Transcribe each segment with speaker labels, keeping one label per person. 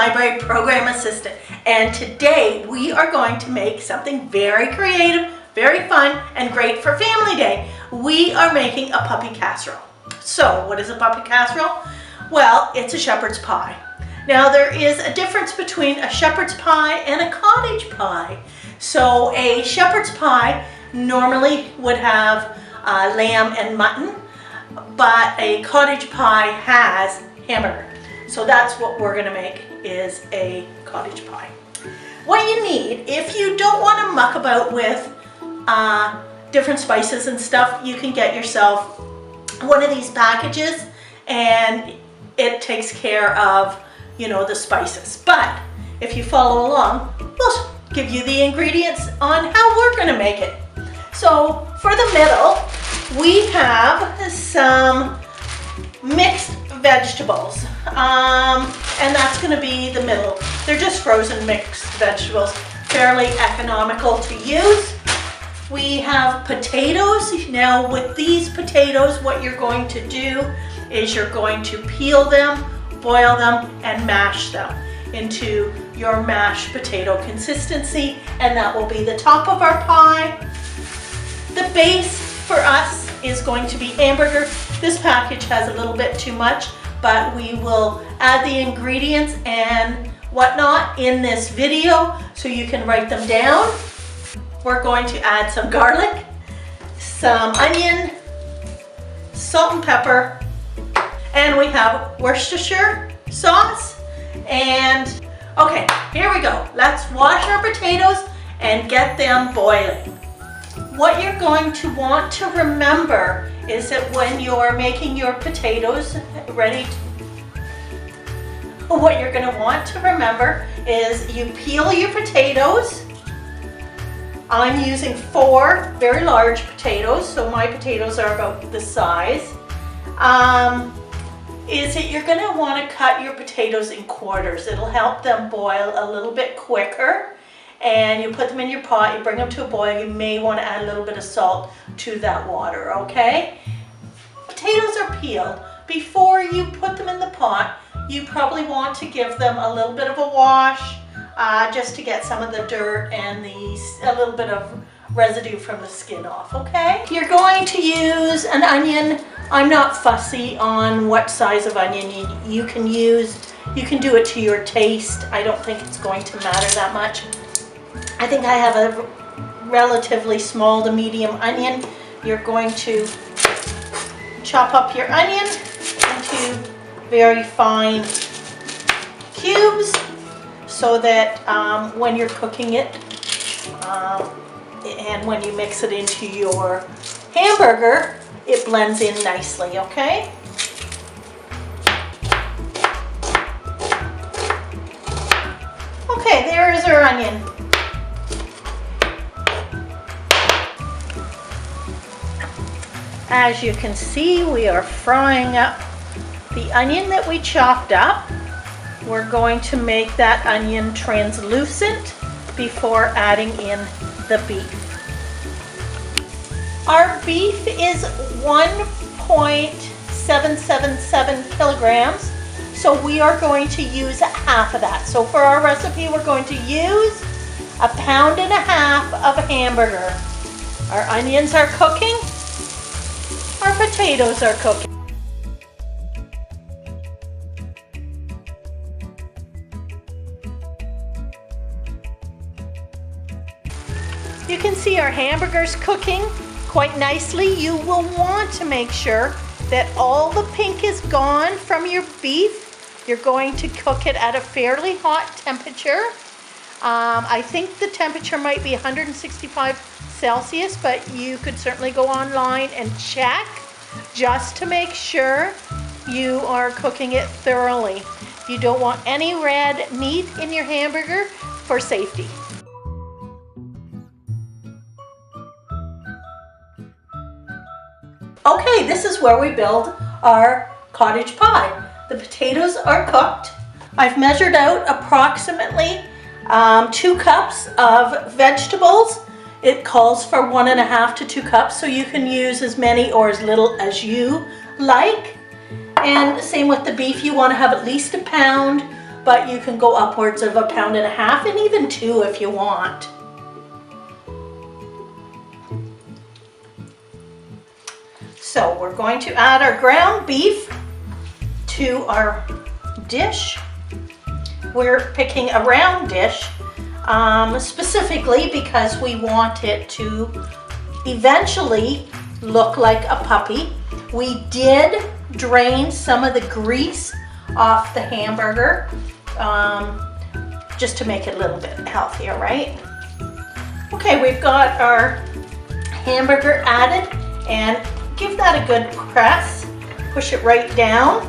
Speaker 1: library program assistant, and today we are going to make something very creative, very fun, and great for family day. We are making a puppy casserole. So what is a puppy casserole? Well, it's a shepherd's pie. Now there is a difference between a shepherd's pie and a cottage pie. So a shepherd's pie normally would have lamb and mutton, but a cottage pie has hamburger. So that's what we're gonna make, is a cottage pie. What you need, if you don't want to muck about with different spices and stuff, you can get yourself one of these packages and it takes care of, you know, the spices. But if you follow along, we'll give you the ingredients on how we're gonna make it. So for the middle, we have some mixed vegetables, and that's going to be the middle. They're just frozen mixed vegetables, fairly economical to use. We have potatoes. Now with these potatoes, what you're going to do is you're going to peel them, boil them, and mash them into your mashed potato consistency, and that will be the top of our pie. The base for us is going to be hamburger. This package has a little bit too much, but we will add the ingredients and whatnot in this video so you can write them down. We're going to add some garlic, some onion, salt and pepper, and we have Worcestershire sauce. And okay, here we go. Let's wash our potatoes and get them boiling. What you're going to want to remember is that when you're making your potatoes ready, what you're going to want to remember is you peel your potatoes. I'm using 4 very large potatoes, so my potatoes are about this size. Is that you're going to want to cut your potatoes in quarters. It'll help them boil a little bit quicker. And you put them in your pot, you bring them to a boil. You may want to add a little bit of salt to that water, okay? Potatoes are peeled. Before you put them in the pot, you probably want to give them a little bit of a wash, just to get some of the dirt and a little bit of residue from the skin off, okay? You're going to use an onion. I'm not fussy on what size of onion you can use. You can do it to your taste. I don't think it's going to matter that much. I think I have a relatively small to medium onion. You're going to chop up your onion into very fine cubes so that when you're cooking it and when you mix it into your hamburger, it blends in nicely, okay? Okay, there is our onion. As you can see, we are frying up the onion that we chopped up. We're going to make that onion translucent before adding in the beef. Our beef is 1.777 kilograms, so we are going to use half of that. So for our recipe, we're going to use 1.5 pounds of hamburger. Our onions are cooking. Our potatoes are cooking. You can see our hamburgers cooking quite nicely. You will want to make sure that all the pink is gone from your beef. You're going to cook it at a fairly hot temperature. I think the temperature might be 165 Celsius, but you could certainly go online and check just to make sure you are cooking it thoroughly. You don't want any red meat in your hamburger for safety. Okay, this is where we build our cottage pie. The potatoes are cooked. I've measured out approximately 2 cups of vegetables. It calls for 1.5 to 2 cups, so you can use as many or as little as you like. And same with the beef, you want to have at least 1 pound but you can go upwards of 1.5 pounds and even 2 if you want. So we're going to add our ground beef to our dish. We're picking a round dish specifically because we want it to eventually look like a puppy. We did drain some of the grease off the hamburger just to make it a little bit healthier, right? Okay, we've got our hamburger added, and give that a good press. Push it right down.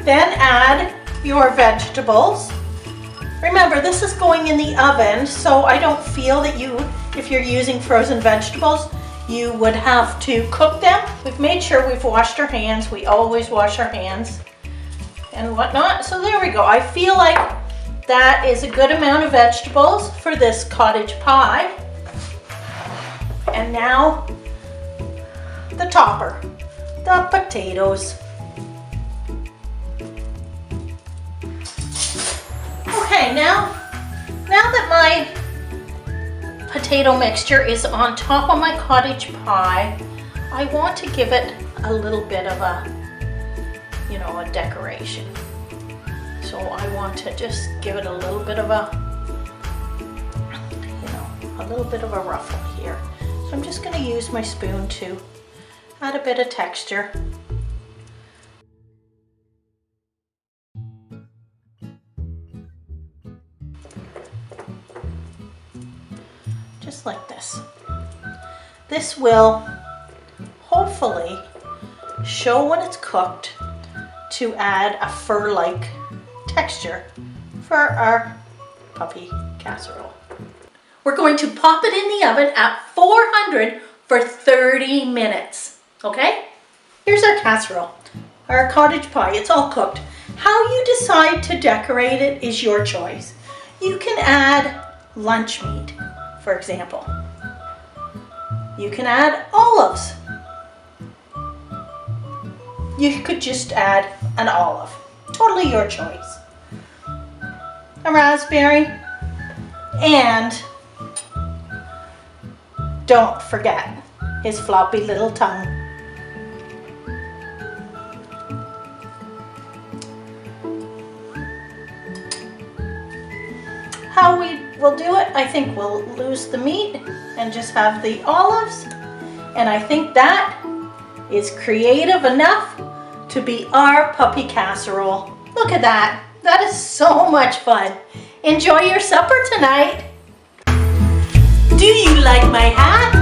Speaker 1: Then add your vegetables. Remember, this is going in the oven, so I don't feel that if you're using frozen vegetables, you would have to cook them. We've made sure we've washed our hands. We always wash our hands and whatnot. So there we go. I feel like that is a good amount of vegetables for this cottage pie. And now the topper, the potatoes. Okay, now that my potato mixture is on top of my cottage pie, I want to give it a little bit of a decoration. So I want to just give it a little bit of a ruffle here. So I'm just going to use my spoon to add a bit of texture. Just like this. This will hopefully show when it's cooked to add a fur-like texture for our puppy casserole. We're going to pop it in the oven at 400 for 30 minutes, okay? Here's our casserole, our cottage pie. It's all cooked. How you decide to decorate it is your choice. You can add lunch meat, for example. You can add olives. You could just add an olive. Totally your choice. A raspberry, and don't forget his floppy little tongue. How we will do it, I think we'll lose the meat and just have the olives. And I think that is creative enough to be our puppy casserole. Look at that. That is so much fun. Enjoy your supper tonight. Do you like my hat?